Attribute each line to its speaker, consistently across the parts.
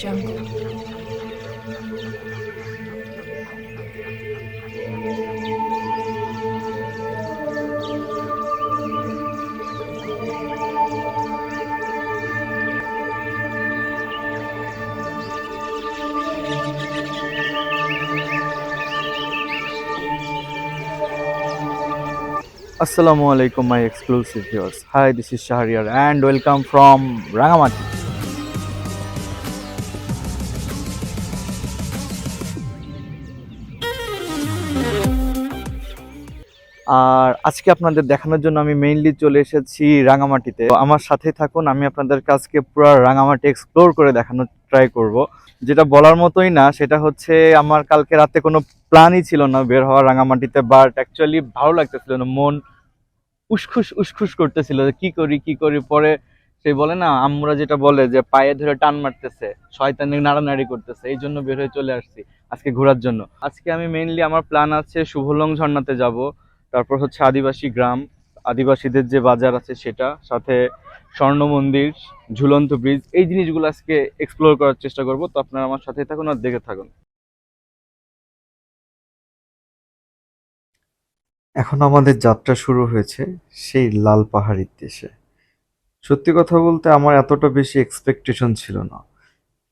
Speaker 1: jungle.
Speaker 2: Assalamu alaikum, my exclusive viewers. Hi, this is Shahriar and welcome from Rangamati. আর আজকে আপনাদের দেখানোর জন্য আমি মেইনলি চলে এসেছি রাঙামাটিতে। তো আমার সাথে থাকুন, আমি আপনাদের কাছকে পুরো রাঙামাটি এক্সপ্লোর করে দেখানোর ট্রাই করব। যেটা বলার মতোই না, সেটা হচ্ছে আমার কালকে রাতে কোনো প্ল্যানই ছিল না বের হওয়ার রাঙামাটিতে, বাট অ্যাকচুয়ালি ভালো লাগতেছিল না, মন উসখুস উসখুস করতেছিল যে কি করি। পরে সেই বলে না, আমরা যেটা বলে যে পায়ে ধরে টান মারতেছে, শয়তানি নাড়ানাড়ি করতেছে, এই জন্য বের হয়ে চলে আসছি আজকে ঘোরার জন্য। আজকে আমি মেইনলি আমার প্ল্যান আছে শুভলং ঝর্ণাতে যাব, তারপর হচ্ছে আদিবাসী গ্রাম, আদিবাসীদের যে বাজার আছে সেটা, সাথে স্বর্ণ মন্দির, ঝুলন্ত ব্রিজ, এই জিনিসগুলো আজকে এক্সপ্লোর করার চেষ্টা করব। তো আপনারা আমার সাথে থাকুন আর দেখে থাকুন। এখন আমাদের যাত্রা শুরু হয়েছে সেই লাল পাহাড়ির দেশে। সত্যি কথা বলতে আমার এতটা বেশি এক্সপেকটেশন ছিল না,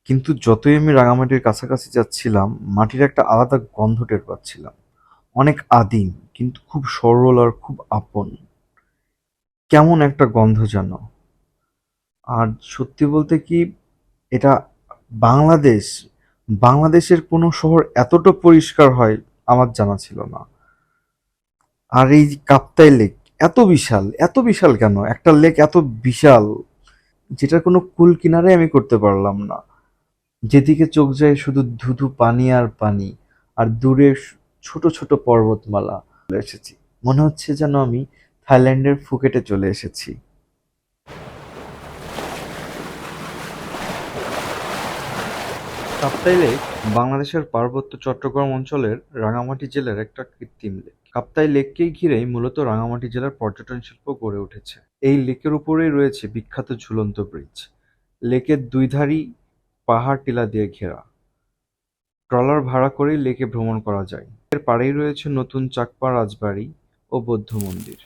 Speaker 2: কিন্তু যতই আমি রাঙামাটির কাছাকাছি যাচ্ছিলাম, মাটির একটা আলাদা গন্ধ টের পাচ্ছিলাম। অনেক আদিম, কিন্তু খুব সরল আর খুব আপন। কেমন একটা গন্ধ যেন। আর সত্যি বলতে কি, এটা বাংলাদেশ, বাংলাদেশের কোনো শহর এতটা পরিষ্কার হয় আমার জানা ছিল না। আর এই কাপ্তাই লেক এত বিশাল কেন একটা লেক, এত বিশাল, যেটার কোনো কুল কিনারে আমি করতে পারলাম না। যেদিকে চোখ যায় শুধু ধুধু পানি আর পানি, আর দূরে ছোট ছোট পর্বতমালা। চলে এসেছি, মনে হচ্ছে যেন আমি থাইল্যান্ডের ফুকেটে চলে এসেছি। কাপ্তাই লেক বাংলাদেশের পার্বত্য চট্টগ্রাম অঞ্চলের রাঙামাটি জেলার একটা কৃত্রিম লেক। কাপ্তাই লেককেই ঘিরেই মূলত রাঙামাটি জেলার পর্যটন শিল্প গড়ে উঠেছে। এই লেকের উপরেই রয়েছে বিখ্যাত ঝুলন্ত ব্রিজ। লেকের দুই ধারই পাহাড় টিলা দিয়ে ঘেরা। ট্রলার ভাড়া করেই লেকে ভ্রমণ করা যায়। এর পাড়েই রয়েছে নতুন চাকপা রাজবাড়ি ও বৌদ্ধ মন্দির।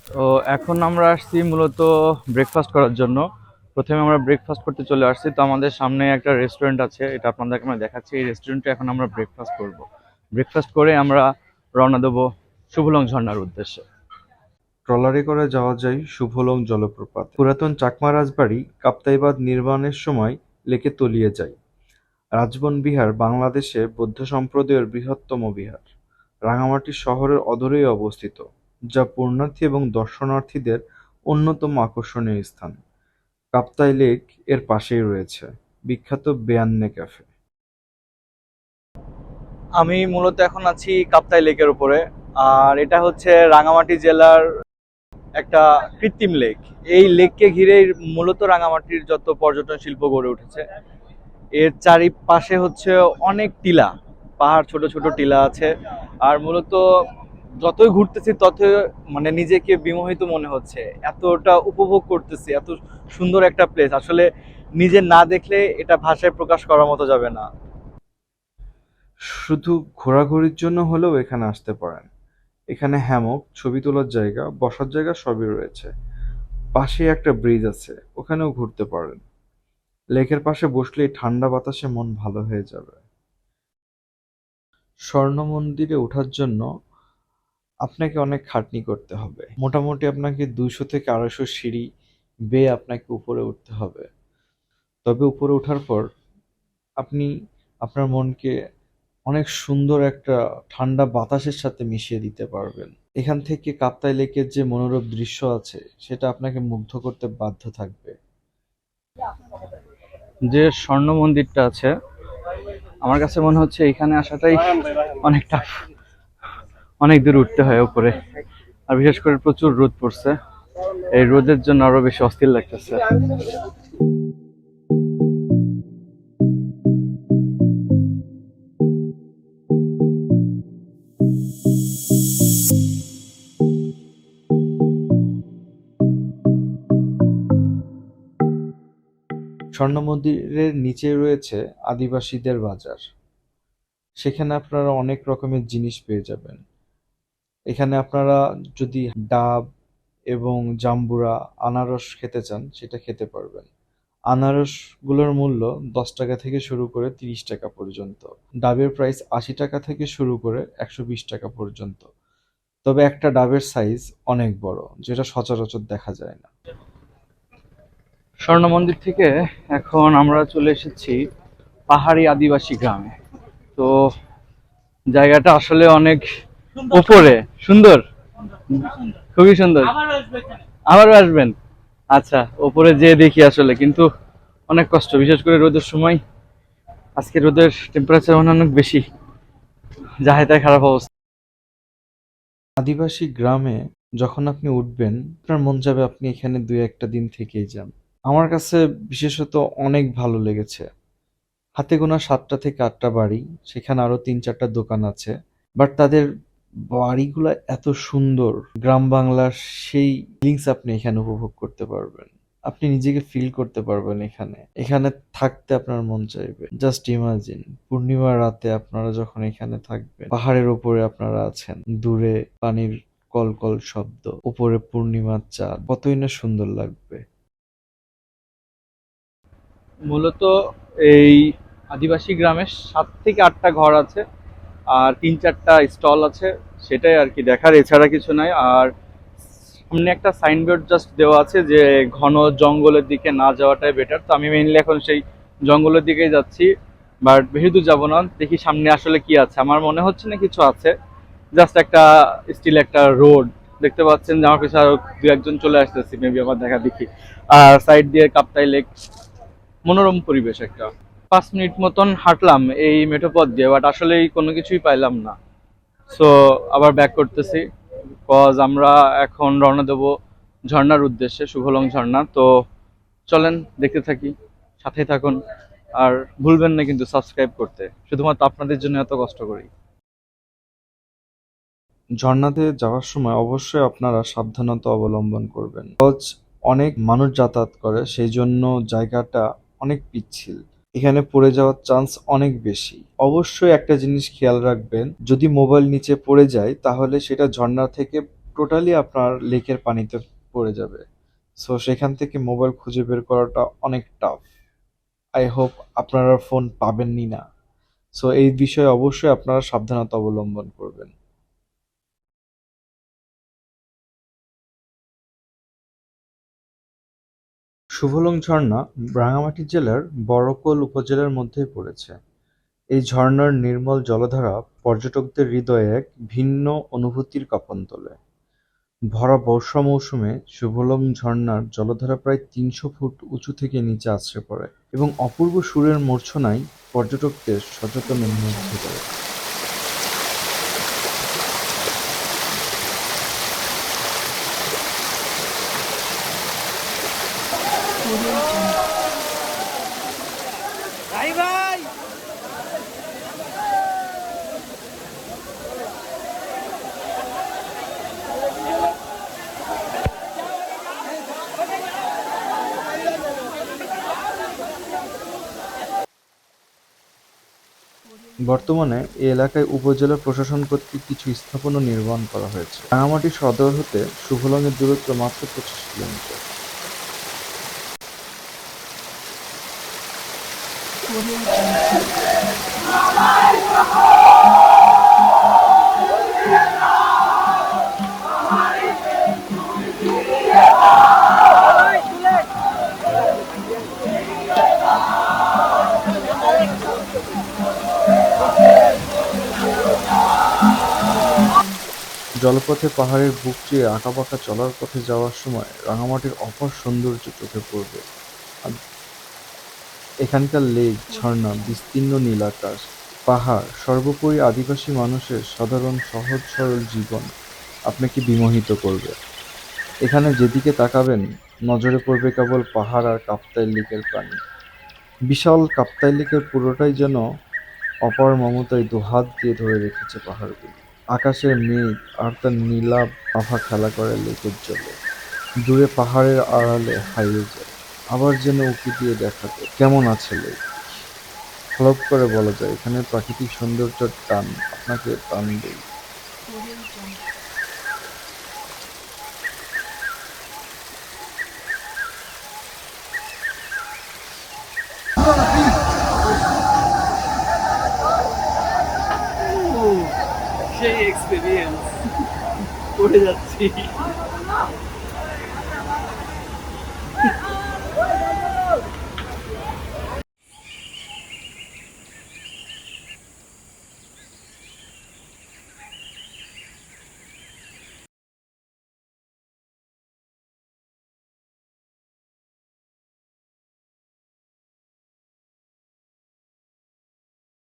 Speaker 2: তো এখন আমরা আসছি মূলত ব্রেকফাস্ট করার জন্য। প্রথমে আমরা ব্রেকফাস্ট করতে চলে আসছি। তো আমাদের সামনে একটা রেস্টুরেন্ট আছে, এটা আপনাদেরকে আমরা দেখাচ্ছি। এই রেস্টুরেন্টে এখন আমরা ব্রেকফাস্ট করব। ব্রেকফাস্ট করে আমরা রওনা দেবো শুভলং ঝর্ণার উদ্দেশ্যে। ট্রলারে করে যাওয়া যায় শুভলং জলপ্রপাত। পুরাতন চাকমা রাজবাড়ি কাপ্তাই বাঁধ নির্মাণের সময় লেকে তলিয়ে যায়। রাজবন বিহার বাংলাদেশে বৌদ্ধ সম্প্রদায়ের বৃহত্তম বিহার। রাঙামাটি শহরের অদূরেই অবস্থিত, যা পুণ্যার্থী এবং দর্শনার্থীদের অন্যতম আকর্ষণীয় স্থান। কাপ্তাই লেক এর পাশেই রয়েছে বিখ্যাত বেয়ান্নে ক্যাফে। আমি মূলত এখন আছি কাপ্তাই লেকের উপরে। আর এটা হচ্ছে রাঙামাটি জেলার একটা কৃত্রিম লেক। এই লেককে ঘিরেই মূলত রাঙামাটির যত পর্যটন শিল্প গড়ে উঠেছে। এর চারিপাশে হচ্ছে অনেক টিলা, পাহাড়, ছোট ছোট টিলা আছে। আর মূলত যতই ঘুরতেছি ততই মানে নিজেকে বিমোহিত মনে হচ্ছে, এতটা উপভোগ করতেছি, এত সুন্দর একটা প্লেস। আসলে নিজে না দেখলে এটা ভাষায় প্রকাশ করার মতো যাবে না। শুধু ঘোরাঘুরির জন্য হলেও এখানে আসতে পারেন। এখানে হ্যামক, ছবি তোলার জায়গা, বসার জায়গা সবই রয়েছে। পাশে একটা ব্রিজ আছে, ওখানেও ঘুরতে পারেন। লেকের পাশে বসলেই ঠান্ডা বাতাসে মন ভালো হয়ে যাবে। স্বর্ণ মন্দিরে ওঠার জন্য আপনাকে অনেক খাটনি করতে হবে। মোটামুটি আপনাকে 200 থেকে 250 সিঁড়ি বেয়ে আপনাকে উপরে উঠতে হবে। তবে উপরে ওঠার পর আপনি আপনার মনকে অনেক সুন্দর একটা ঠান্ডা বাতাসের সাথে মিশিয়ে দিতে পারবেন। এখান থেকে কাপ্তাই লেকের যে মনোরম দৃশ্য আছে, সেটা আপনাকে মুগ্ধ করতে বাধ্য থাকবে। যে স্বর্ণ মন্দিরটা আছে, আমার কাছে মনে হচ্ছে এখানে আসাটাই অনেক টাফ, অনেক দূর উঠতে হয় উপরে। আর বিশেষ করে প্রচুর রোদ পড়ছে, এই রোদের জন্য আরো বেশি অস্থির লাগতেছে। স্বর্ণ মন্দিরের নিচে রয়েছে আদিবাসীদের বাজার। সেখানে আপনারা অনেক রকমের জিনিস পেয়ে যাবেন। এখানে আপনারা যদি ডাব এবং জাম্বুরা, আনারস খেতে চান সেটা খেতে পারবেন। আনারসগুলোর মূল্য 10 টাকা থেকে শুরু করে 30 টাকা পর্যন্ত। ডাবের প্রাইস 80 টাকা থেকে শুরু করে 120 টাকা পর্যন্ত। তবে একটা ডাবের সাইজ অনেক বড়, যেটা সচরাচর দেখা যায় না।
Speaker 1: স্বর্ণ মন্দির থেকে এখন আমরা চলে এসেছি পাহাড়ি আদিবাসী গ্রামে। তো জায়গাটা আসলে অনেক উপরে, সুন্দর, খুবই সুন্দর। আবারও আসবেন? আচ্ছা, উপরে যেয়ে দেখি আসলে, কিন্তু অনেক কষ্ট, বিশেষ করে রোদের সময়। আজকে রোদের টেম্পারেচার অনেক বেশি, যাই তাই খারাপ অবস্থা।
Speaker 2: আদিবাসী গ্রামে যখন আপনি উঠবেন, আপনার মন যাবে আপনি এখানে 2-1টা দিন থেকেই যান। আমার কাছে বিশেষত অনেক ভালো লেগেছে। হাতে গোনা 7টা থেকে 8টা বাড়ি, সেখানে আরো 3-4টা দোকান আছে। বাট তাদের বাড়িগুলা এত সুন্দর, গ্রাম বাংলার সেই ফিলিংস আপনি এখানে উপভোগ করতে পারবেন। আপনি নিজেকে ফিল করতে পারবেন এখানে। এখানে থাকতে আপনার মন চাইবে। জাস্ট ইমাজিন, পূর্ণিমার রাতে আপনারা যখন এখানে থাকবেন, পাহাড়ের উপরে আপনারা আছেন, দূরে পানির কলকল শব্দ, উপরে পূর্ণিমার চাঁদ, কতই না সুন্দর লাগবে।
Speaker 1: মূলত এই আদিবাসী গ্রামে 7 থেকে 8টা ঘর আছে, আর 3-4টা স্টল আছে, সেটাই আর কি দেখার, এছাড়া কিছু নাই। আর সামনে একটা সাইনবোর্ড জাস্ট দেওয়া আছে যে ঘন জঙ্গলের দিকে না যাওয়াটাই বেটার। তো আমি মেইনলি এখন সেই জঙ্গলের দিকেই যাচ্ছি, বাট বেশি দূর যাবো না, দেখি সামনে আসলে কি আছে। আমার মনে হচ্ছে না কিছু আছে, জাস্ট একটা স্টিল একটা রোড দেখতে পাচ্ছেন, যে আমার পিছনে আরো 2-1 জন চলে আসতেছি, মেবি আমার দেখা দেখি। আর সাইড দিয়ে কাপ্তাই লেক, মনোরম পরিবেশ একটা। 5 মিনিট মতন হাঁটলাম এই মেঠোপথ দিয়ে, বাট আসলেই কোনো কিছুই পাইলাম না। সো আবার ব্যাক করতেছি, কজ আমরা এখন রওনা দেবো ঝর্ণার উদ্দেশ্যে, শুভলং ঝর্ণা। তো চলেন দেখতে থাকি, সাথে থাকুন। আর ভুলবেন না কিন্তু সাবস্ক্রাইব করতে, শুধুমাত্র আপনাদের জন্য এত কষ্ট করি।
Speaker 2: ঝর্ণাতে যাওয়ার সময় অবশ্যই আপনারা সাবধানতা অবলম্বন করবেন। কজ অনেক মানুষ যাতায়াত করে, সেই জন্য জায়গাটা অনেক পিচ্ছিল। এখানে পড়ে যাওয়ার চান্স অনেক বেশি। অবশ্যই একটা জিনিস খেয়াল রাখবেন, যদি মোবাইল নিচে পড়ে যায় তাহলে সেটা ঝর্ণা থেকে টোটালি আপনার লেকের পানিতে পড়ে যাবে। সো সেখান থেকে মোবাইল খুঁজে বের করাটা অনেক টাফ। আই হোপ আপনারা ফোন পাবেনই না। সো এই বিষয়ে অবশ্যই আপনারা সাবধানতা অবলম্বন করবেন। শুভলং ঝর্ণা রাঙামাটি জেলার বড়কোল উপজেলার মধ্যেই পড়েছে। এই ঝর্ণার নির্মল জলধারা পর্যটকদের হৃদয়ে এক ভিন্ন অনুভূতির কাঁপন তোলে। ভরা বর্ষা মৌসুমে শুভলং ঝর্ণার জলধারা প্রায় 300 ফুট উঁচু থেকে নিচে আছড়ে পড়ে এবং অপূর্ব সুরের মূর্ছনায় পর্যটকদের সচেতনে মুগ্ধ করে। বর্তমানে এই এলাকায় উপজেলা প্রশাসন কর্তৃক কিছু স্থাপনা নির্মাণ করা হয়েছে। রাঙামাটি সদর হতে শুভলংয়ের দূরত্ব মাত্র 25 কিলোমিটার। জলপথে পাহাড়ের বুক চিরে আঁকাবাঁকা চলার পথে যাওয়ার সময় রাঙামাটির অপার সৌন্দর্য চোখে পড়বে। আর এখানকার লেক, ঝর্ণা, বিস্তীর্ণ নীল আকাশ, পাহাড়, সর্বোপরি আদিবাসী মানুষের সাধারণ সহজ সরল জীবন আপনাকে বিমোহিত করবে। এখানে যেদিকে তাকাবেন নজরে পড়বে কেবল পাহাড় আর কাপ্তাই লেকের পানি। বিশাল কাপ্তাই লেকের পুরোটাই যেন অপার মমতায় দুহাত দিয়ে ধরে রেখেছে পাহাড়গুলো। আকাশের মেঘ আর তার নীলাভ আভা খেলা করে লেকের জলে। দূরে পাহাড়ের আড়ালে হারিয়ে যায়। আবার যেন উঁকি দিয়ে দেখাতো কেমন আছে লেক। হলপ করে বলা যায় এখানে প্রাকৃতিক সৌন্দর্যের টান আপনাকে টানবেই।
Speaker 1: সেই এক্সপিরিয়েন্স করে যাচ্ছি।